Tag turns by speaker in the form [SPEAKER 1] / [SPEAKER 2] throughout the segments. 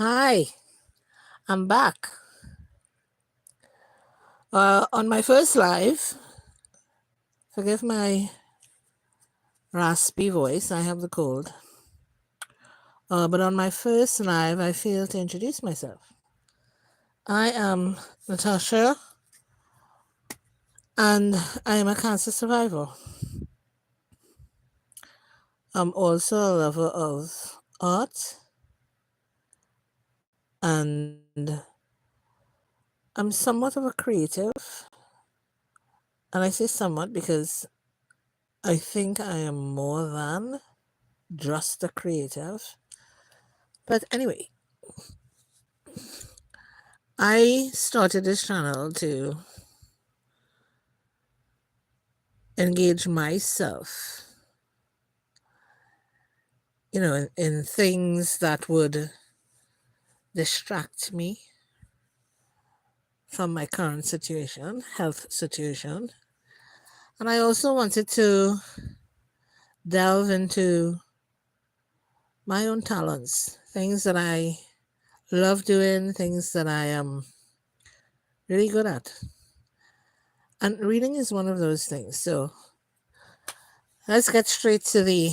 [SPEAKER 1] Hi, I'm back. On my first live, forgive my raspy voice, I have the cold. But on my first live, I failed to introduce myself. I am Natasha, and I am a cancer survivor. I'm also a lover of art, and I'm somewhat of a creative. And I say somewhat because I think I am more than just a creative. But anyway, I started this channel to engage myself, in things that would distract me from my current situation, health situation. And I also wanted to delve into my own talents, things that I love doing, things that I am really good at. And reading is one of those things. So let's get straight to the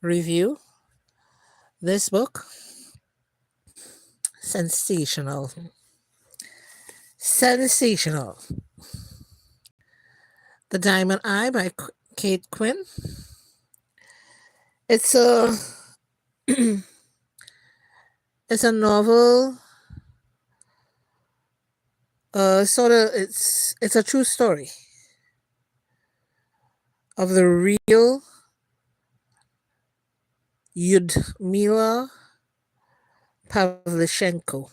[SPEAKER 1] review. This book, sensational. Sensational. The Diamond Eye by Kate Quinn. It's a it's a novel. Sort of. It's a true story of the real Yudmila Pavlichenko,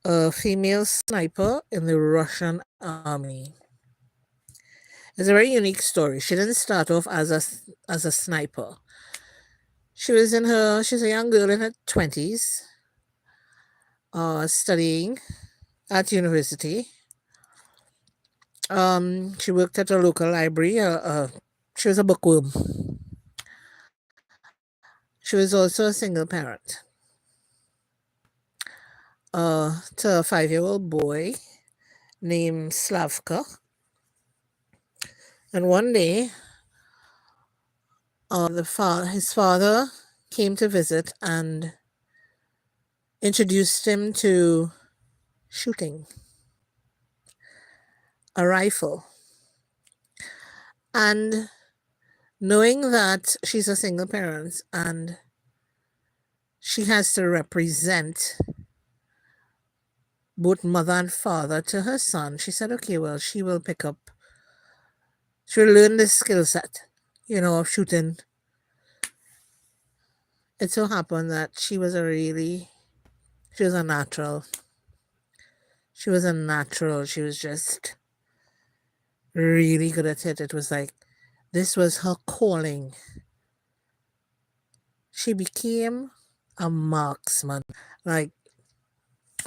[SPEAKER 1] a female sniper in the Russian army. It's a very unique story. She didn't start off as a sniper. She's a young girl in her 20s, studying at university. She worked at a local library. She was a bookworm. She was also a single parent to a 5-year-old boy named Slavka. And one day, his father came to visit and introduced him to shooting a rifle. And knowing that she's a single parent and she has to represent both mother and father to her son, she said, okay, well, she'll learn this skill set, of shooting. It so happened that she was a natural. She was a natural. She was just really good at it. It was like, this was her calling. She became a marksman, like,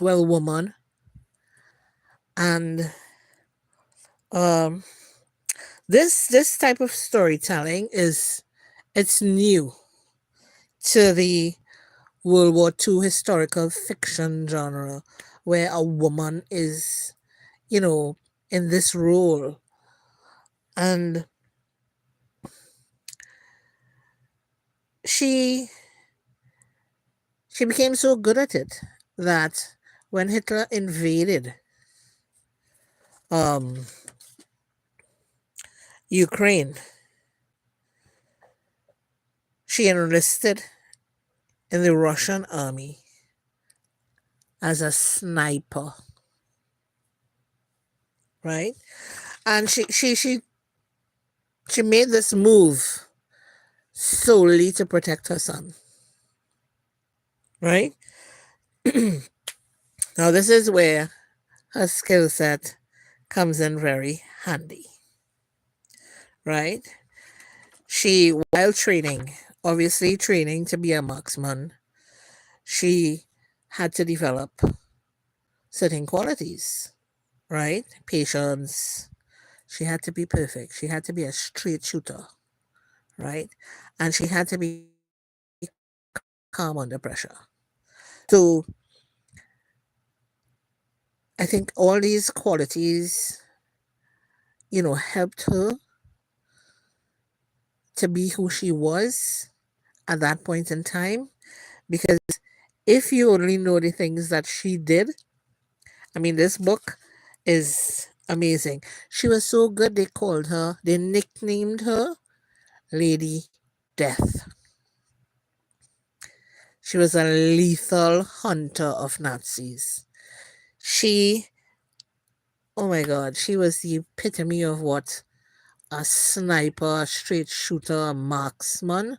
[SPEAKER 1] well, woman. And um, this type of storytelling it's new to the World War II historical fiction genre, where a woman is, you know, in this role. And she she became so good at it that when Hitler invaded um, Ukraine, she enlisted in the Russian army as a sniper, right? And she made this move solely to protect her son, right? Now this is where her skill set comes in very handy, right? She, while training, obviously training to be a marksman, she had to develop certain qualities, right? Patience. She had to be perfect. She had to be a straight shooter, right? And she had to be calm. calm under pressure. So I think all these qualities, helped her to be who she was at that point in time. Because if you only know the things that she did, I mean, this book is amazing. She was so good, they nicknamed her Lady Death. She was a lethal hunter of Nazis. She, oh my God, she was the epitome of what a sniper, a straight shooter, a marksman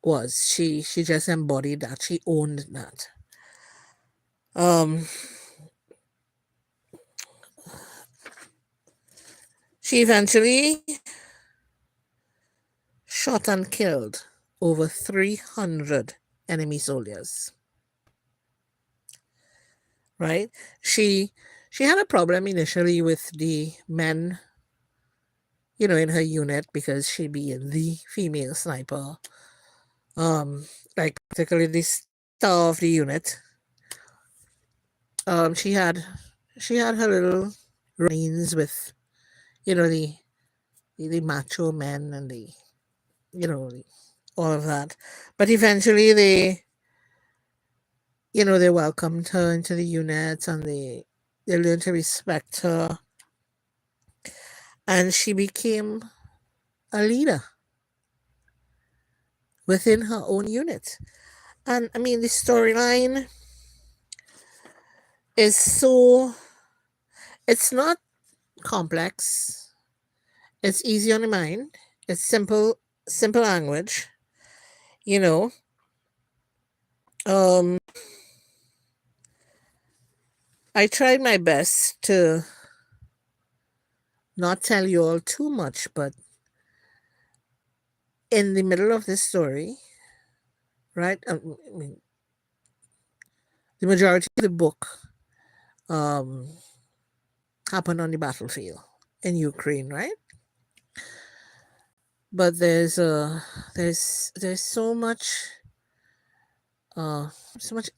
[SPEAKER 1] was. She just embodied that. She owned that. Um, she eventually shot and killed over 300 enemy soldiers. Right? She she had a problem initially with the men, in her unit because she be the female sniper. Like particularly the star of the unit. Um, she had she had her little run-ins with, the macho men and all of that. But eventually they welcomed her into the unit and they learned to respect her and she became a leader within her own unit. And I mean, the storyline is it's not complex, it's easy on the mind, it's simple language, you know. Um, I tried my best to not tell you all too much, but in the middle of this story, right? I mean, the majority of the book um, happened on the battlefield in Ukraine, right? But there's uh, so much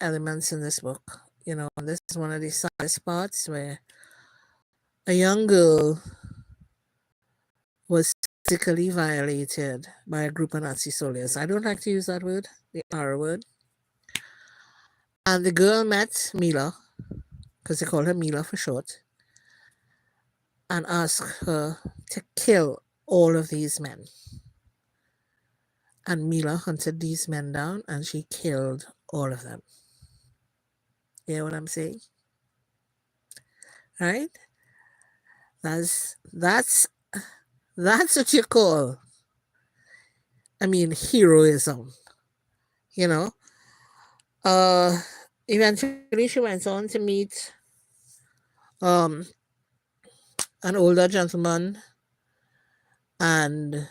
[SPEAKER 1] elements in this book, and this is one of the saddest parts where a young girl was physically violated by a group of Nazi soldiers. I don't like to use that word, the R word. And the girl met Mila, because they call her Mila for short, and asked her to kill all of these men. And Mila hunted these men down and she killed all of them. You know what I'm saying? Right? That's that's what you call, I mean, heroism. You know. Uh Eventually she went on to meet um an older gentleman, and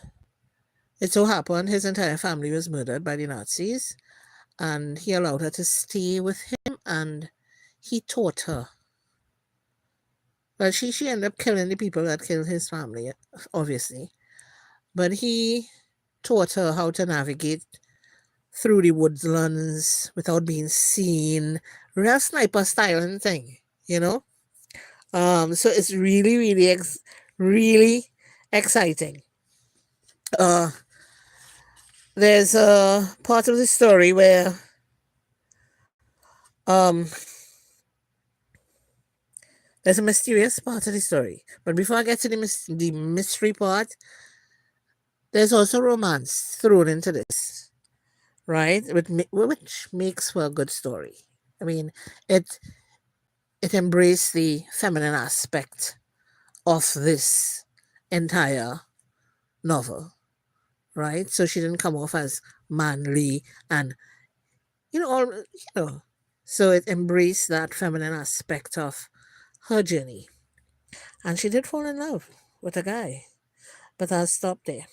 [SPEAKER 1] it so happened his entire family was murdered by the Nazis, and he allowed her to stay with him and he taught her. Well, she ended up killing the people that killed his family, obviously. But he taught her how to navigate through the woodlands without being seen. Real sniper styling thing, you know? So it's really, really, really exciting. Uh, there's a part of the story where um, there's a mysterious part of the story. But before I get to the mystery part, there's also romance thrown into this, right? Which makes for a good story. I mean, it it embraced the feminine aspect of this entire novel, right? So she didn't come off as manly and all So it embraced that feminine aspect of her journey, and she did fall in love with a guy, but I'll stop there,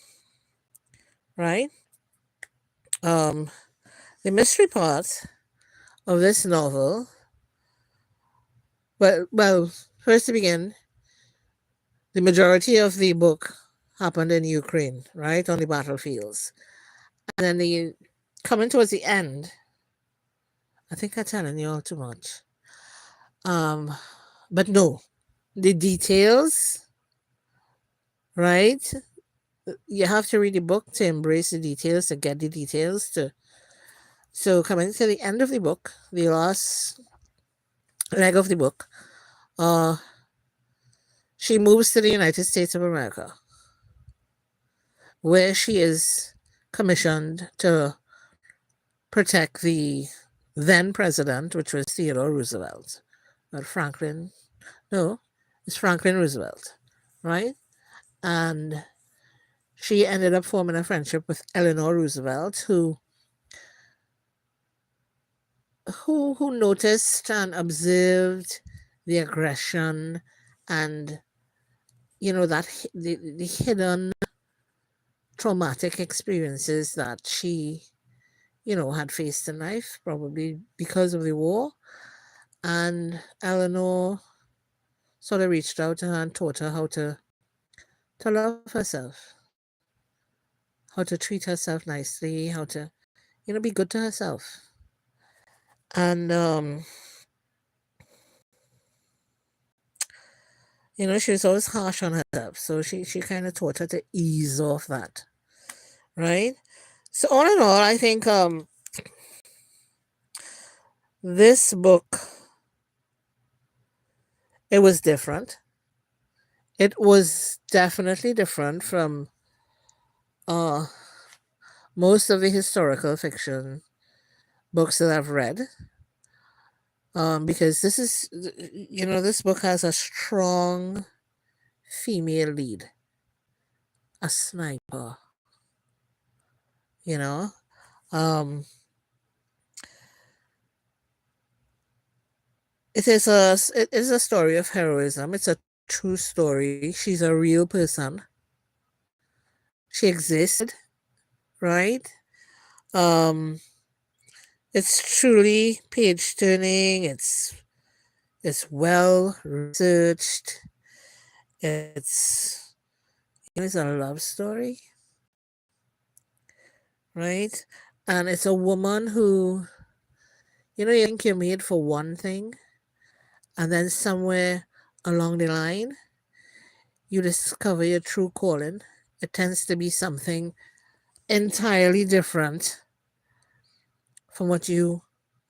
[SPEAKER 1] right? Um, the mystery part of this novel. Well, first to begin, the majority of the book happened in Ukraine, right, on the battlefields. And then coming towards the end, I think I'm telling you all too much. Um, but no, the details, right? You have to read the book to embrace the details, to get the details. So coming to the end of the book, the last leg of the book, uh, she moves to the United States of America, where she is commissioned to protect the then president, which was Theodore Roosevelt. But Franklin, no, it's Franklin Roosevelt, right? And she ended up forming a friendship with Eleanor Roosevelt, who noticed and observed the aggression and that the hidden traumatic experiences that she had faced in life, probably because of the war. And Eleanor sort of reached out to her and taught her how to love herself, how to treat herself nicely, how to be good to herself. And she was always harsh on herself, so she kind of taught her to ease off that, right? So all in all, I think this book, it was different. It was definitely different from uh most of the historical fiction books that I've read. Because this book has a strong female lead, a sniper. You know, um, it is a story of heroism. It's a true story. She's a real person. She existed, right? Um, it's truly page turning. It's well researched. It's a love story, right? And it's a woman who, you think you're made for one thing, and then somewhere along the line, you discover your true calling. It tends to be something entirely different from what you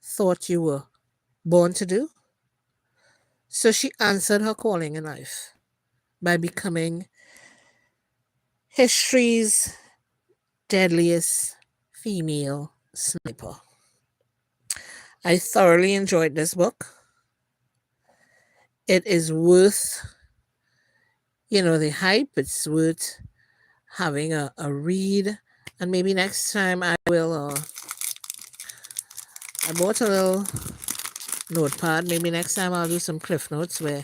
[SPEAKER 1] thought you were born to do. So she answered her calling in life by becoming history's deadliest female sniper. I thoroughly enjoyed this book. It is worth, the hype. It's worth having a read. And maybe next time I will, I bought a little notepad. Maybe next time I'll do some cliff notes where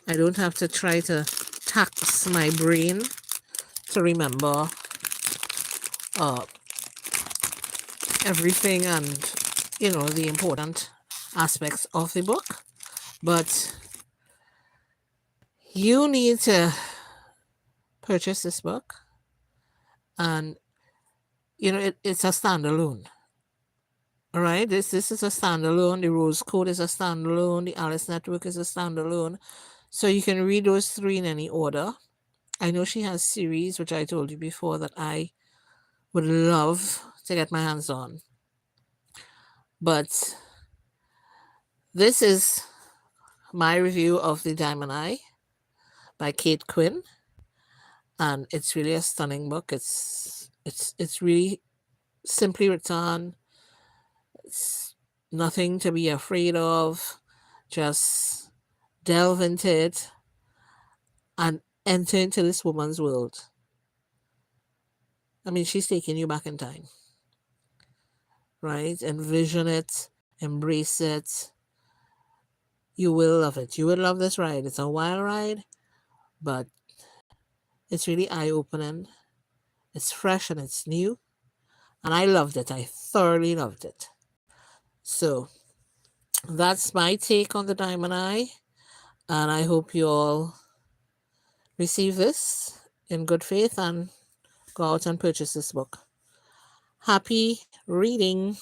[SPEAKER 1] I don't have to try to tax my brain to remember uh, everything and, the important aspects of the book. But you need to purchase this book, and it's a standalone. All right, this is a standalone. The Rose Code is a standalone. The Alice Network is a standalone. So you can read those three in any order. I know she has series, which I told you before, that I would love to get my hands on. But this is my review of The Diamond Eye by Kate Quinn, and it's really a stunning book. It's really simply written. It's nothing to be afraid of. Just delve into it and enter into this woman's world. I mean, she's taking you back in time, right? Envision it, embrace it. You will love it. You will love this ride. It's a wild ride, but it's really eye-opening. It's fresh and it's new. And I loved it. I thoroughly loved it. So that's my take on The Diamond Eye. And I hope you all receive this in good faith and go out and purchase this book. Happy reading.